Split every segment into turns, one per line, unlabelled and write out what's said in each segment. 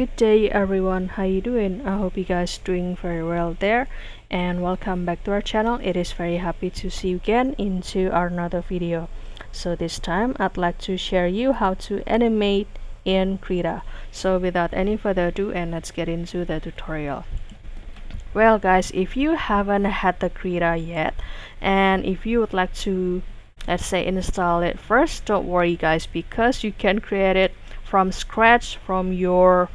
Good day everyone, how you doing? I hope you guys doing very well there, and welcome back to our channel. It is very happy to see you again into our another video. So this time I'd like to share you how to animate in Krita. So without any further ado, and let's get into the tutorial. Well guys, if you haven't had the Krita yet, and if you would like to, let's say, install it first, don't worry guys, because you can create it from scratch from your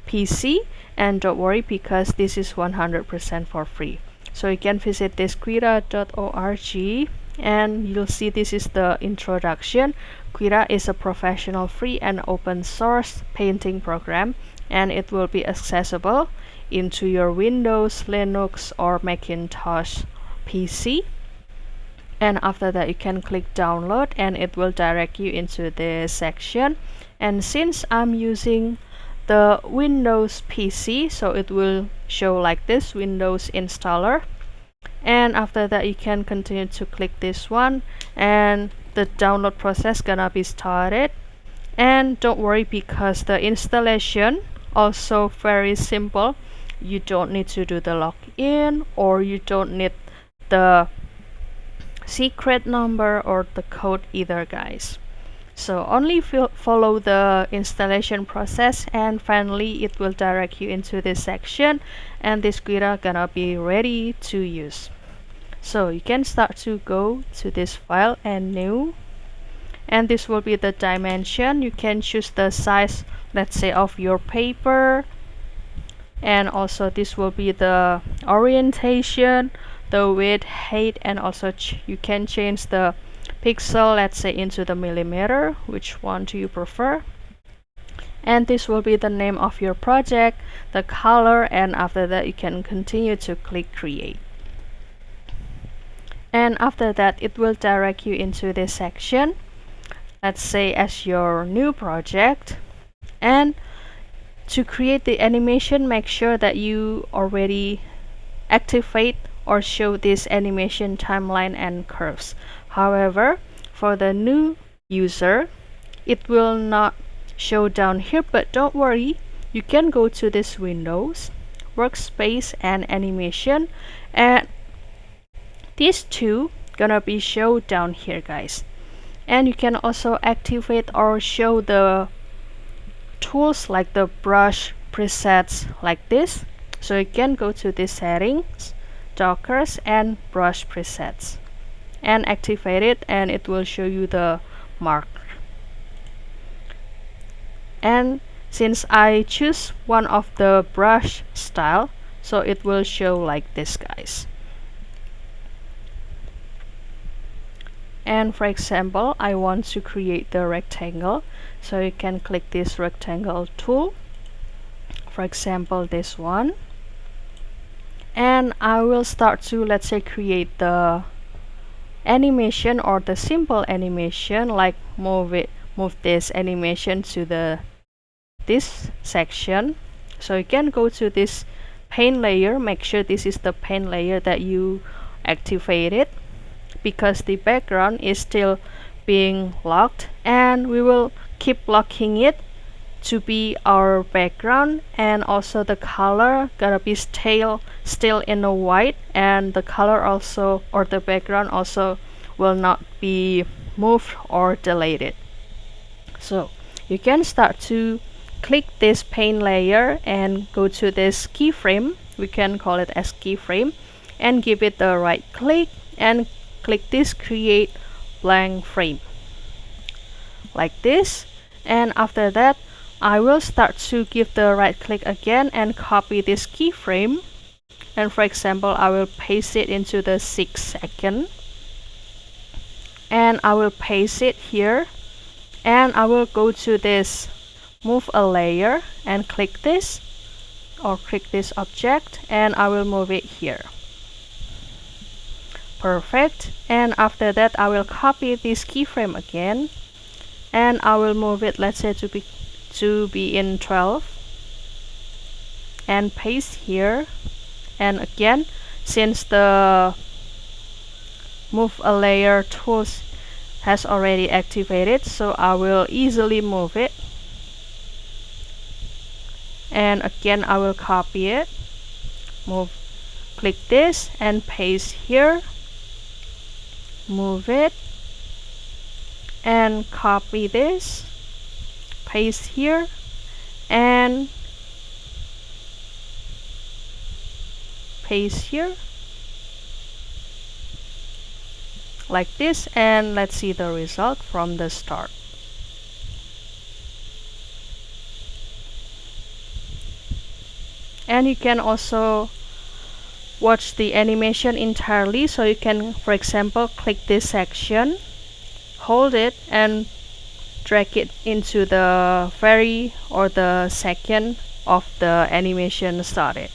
PC, and don't worry because this is 100% for free. So you can visit this krita.org, and you'll see this is the introduction. Krita is a professional free and open source painting program, and it will be accessible into your Windows, Linux or Macintosh PC. And after that you can click download, and it will direct you into this section. And since I'm using the Windows PC, so it will show like this, Windows installer. And after that you can continue to click this one, and the download process gonna be started. And don't worry because the installation also very simple. You don't need to do the login, or you don't need the secret number or the code either guys. So only follow the installation process, and finally it will direct you into this section, and this Krita gonna be ready to use. So you can start to go to this file and new, and this will be the dimension. You can choose the size, let's say, of your paper, and also this will be the orientation, the width, height, and also you can change the pixel, let's say, into the millimeter. Which one do you prefer? And this will be the name of your project, the color, and after that you can continue to click create. And after that it will direct you into this section, let's say as your new project. And to create the animation, make sure that you already activate or show this animation timeline and curves. However, for the new user, it will not show down here, but don't worry, you can go to this Windows, workspace, and animation, and these two gonna be shown down here guys. And you can also activate or show the tools like the brush presets like this. So you can go to this settings, Dockers, and brush presets, and activate it, and it will show you the mark. And since I choose one of the brush style, so it will show like this guys. And for example, I want to create the rectangle, so you can click this rectangle tool, for example this one, and I will start to, let's say, create the animation or the simple animation, like move this animation to this section. So you can go to this paint layer, make sure this is the paint layer that you activated, because the background is still being locked, and we will keep locking it to be our background. And also the color gonna be still in the white, and the color also, or the background also, will not be moved or deleted. So you can start to click this paint layer and go to this keyframe, we can call it as keyframe, and give it the right click and click this create blank frame like this. And after that I will start to give the right click again and copy this keyframe, and for example I will paste it into the 6 second, and I will paste it here, and I will go to this move a layer and click this, or click this object, and I will move it here. Perfect. And after that I will copy this keyframe again, and I will move it, let's say, to be in 12, and paste here. And again, since the move a layer tools has already activated, so I will easily move it and again I will copy it, click this and paste here, move it and copy this, paste here and paste here like this, and let's see the result from the start. And you can also watch the animation entirely, so you can, for example, click this section, hold it and drag it into the very or the second of the animation started.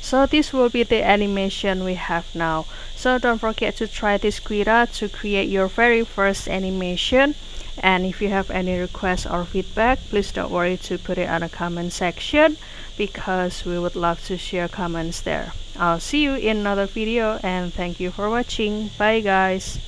So this will be the animation we have now. So don't forget to try this Krita to create your very first animation. And if you have any requests or feedback, please don't worry to put it on the comment section, because we would love to share comments there. I'll see you in another video, and thank you for watching. Bye guys.